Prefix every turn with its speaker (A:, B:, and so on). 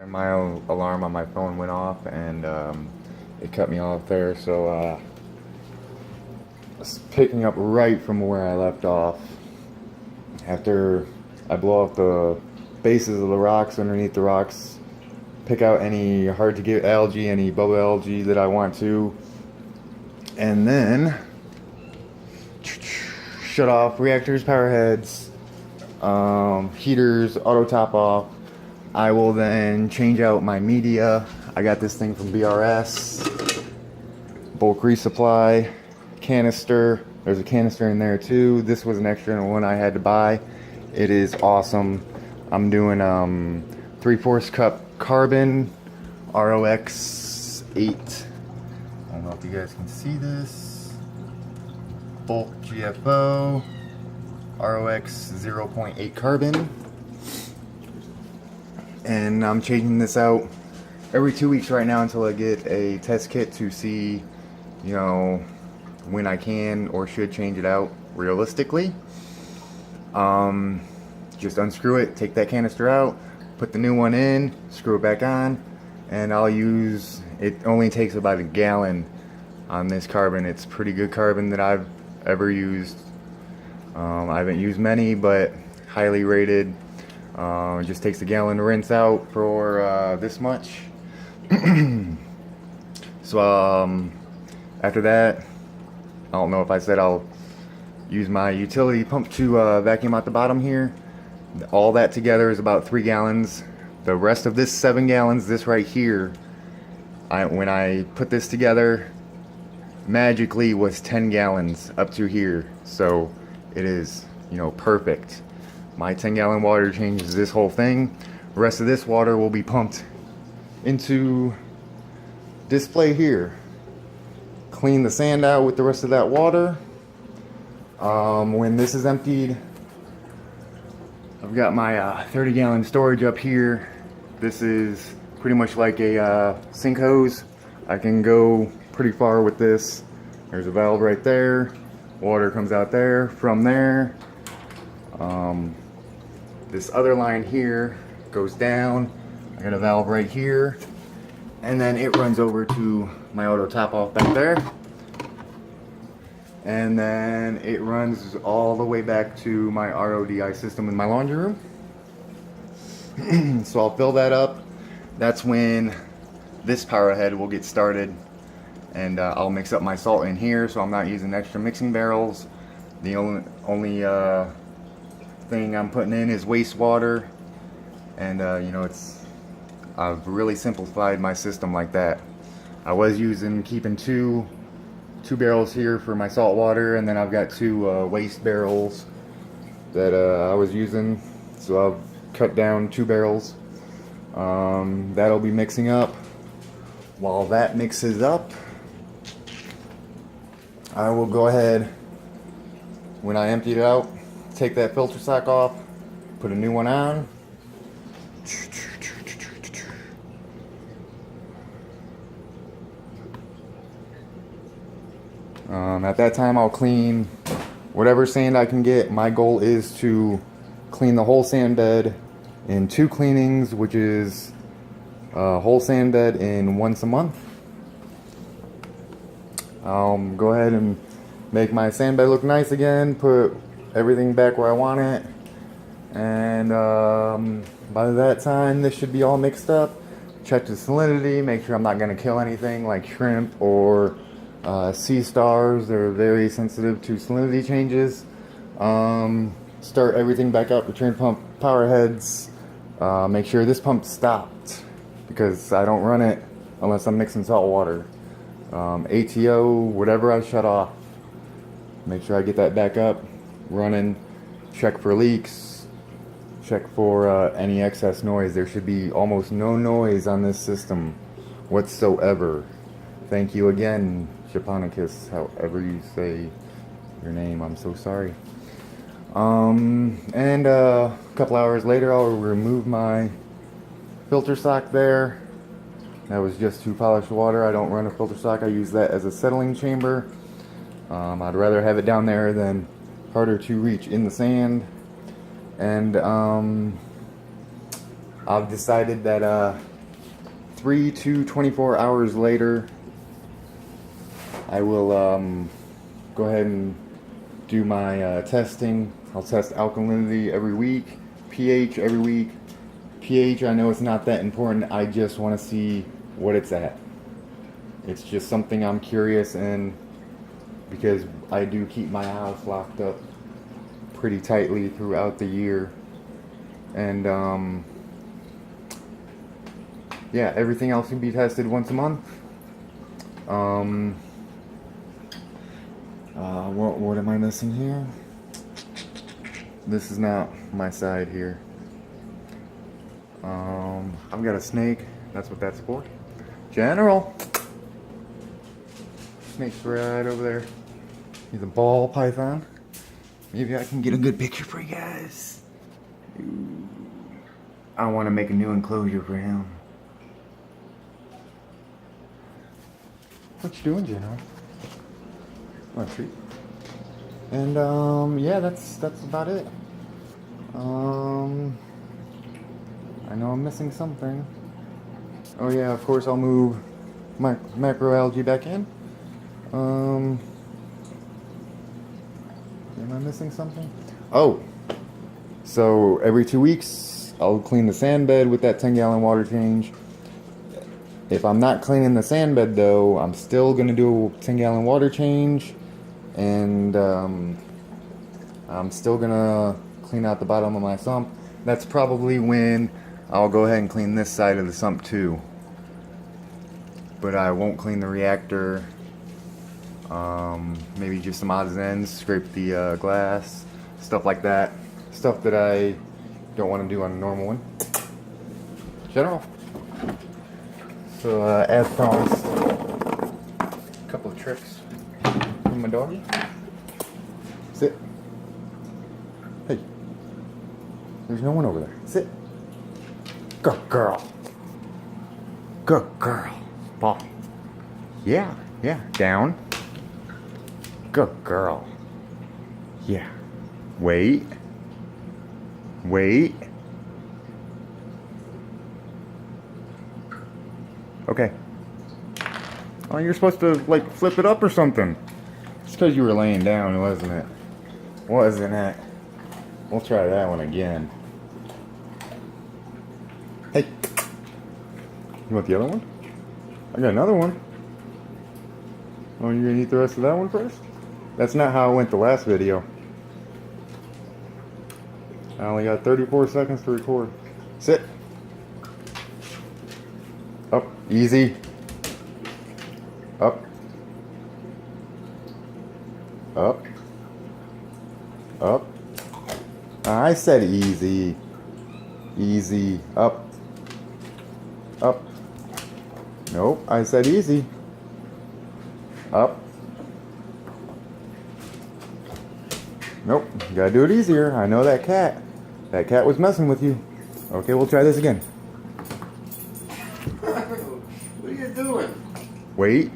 A: My alarm on my phone went off and it cut me off there, so it's picking up right from where I left off. After I blow off the bases of the rocks, underneath the rocks, pick out any hard to get algae, any bubble algae that I want to, and then shut off reactors, power heads, heaters, auto top off. I will then change out my media. I got this thing from BRS, bulk resupply, canister. There's a canister in there too. This was an extra one I had to buy. It is awesome. I'm doing 3/4 cup carbon ROX 8. I don't know if you guys can see this. Bulk GFO ROX 0.8 carbon. And I'm changing this out every 2 weeks right now until I get a test kit to see, you know, when I can or should change it out realistically. Just unscrew it, take that canister out, put the new one in, screw it back on, and I'll use, it only takes about a gallon on this carbon. It's pretty good carbon that I've ever used. I haven't used many, but highly rated. It just takes a gallon to rinse out for this much. So after that, I don't know if I said I'll use my utility pump to vacuum out the bottom here. All that together is about 3 gallons. The rest of this 7 gallons, this right here, when I put this together, magically was 10 gallons up to here. So it is, you know, perfect. My 10-gallon water changes this whole thing. The rest of this water will be pumped into display here. Clean the sand out with the rest of that water. When this is emptied, I've got my 30-gallon storage up here. This is pretty much like a sink hose. I can go pretty far with this. There's a valve right there. Water comes out there. From there, this other line here goes down. I got a valve right here, and then it runs over to my auto top off back there, and then it runs all the way back to my RODI system in my laundry room. So I'll fill that up. That's when this power head will get started, and I'll mix up my salt in here, so I'm not using extra mixing barrels. The only thing I'm putting in is wastewater, and you know, I've really simplified my system like that. I was keeping two barrels here for my salt water, and then I've got 2 waste barrels that I was using, so I've cut down 2 barrels. That'll be mixing up. While that mixes up, I will go ahead, when I empty it out, take that filter sock off, put a new one on. At that time, I'll clean whatever sand I can get. My goal is to clean the whole sand bed in 2 cleanings, which is a whole sand bed in once a month. I'll go ahead and make my sand bed look nice again, put everything back where I want it, and by that time this should be all mixed up. Check the salinity, make sure I'm not going to kill anything like shrimp or sea stars. They're very sensitive to salinity changes. Start everything back up, return pump, power heads, make sure this pump stopped, because I don't run it unless I'm mixing salt water. ATO, whatever I shut off, make sure I get that back up running. Check for leaks, check for any excess noise. There should be almost no noise on this system whatsoever. Thank you again, Japonicus, however you say your name. I'm so sorry. And a couple hours later, I'll remove my filter sock there. That was just to polish water. I don't run a filter sock. I use that as a settling chamber. I'd rather have it down there than harder to reach in the sand. And I've decided that 3 to 24 hours later, I will go ahead and do my testing. I'll test alkalinity every week, pH every week. pH, I know it's not that important. I just want to see what it's at. It's just something I'm curious in, because I do keep my house locked up pretty tightly throughout the year. And yeah, everything else can be tested once a month. What am I missing here? This is not my side here. I've got a snake. That's what that's for. General. Snake's right over there. He's a ball python. Maybe I can get a good picture for you guys. Ooh. I want to make a new enclosure for him. What you doing, General? Oh, treat. And yeah, that's about it. I know I'm missing something. Oh yeah, of course I'll move my macroalgae back in. Am I missing something? Oh, so every 2 weeks I'll clean the sand bed with that 10-gallon water change. If I'm not cleaning the sand bed though, I'm still gonna do a 10-gallon water change, and I'm still gonna clean out the bottom of my sump. That's probably when I'll go ahead and clean this side of the sump too. But I won't clean the reactor. Maybe just some odds and ends, scrape the glass, stuff like that. Stuff that I don't want to do on a normal one. General. So as promised, a couple of tricks from my doggy. Sit. Hey. There's no one over there. Sit. Good girl. Good girl. Paw. Yeah, yeah. Down. Good girl. Yeah. Wait. Wait. Okay. Oh, you're supposed to, like, flip it up or something. It's because you were laying down, wasn't it? Wasn't it? We'll try that one again. Hey. You want the other one? I got another one. Oh, you're gonna eat the rest of that one first? That's not how it went the last video. I only got 34 seconds to record. Sit. Up. Easy. Up. Up. Up. I said easy. Easy. Up. Up. Nope. I said easy. Up. Nope. You gotta do it easier. I know that cat. That cat was messing with you. Okay, we'll try this again.
B: What are you doing?
A: Wait.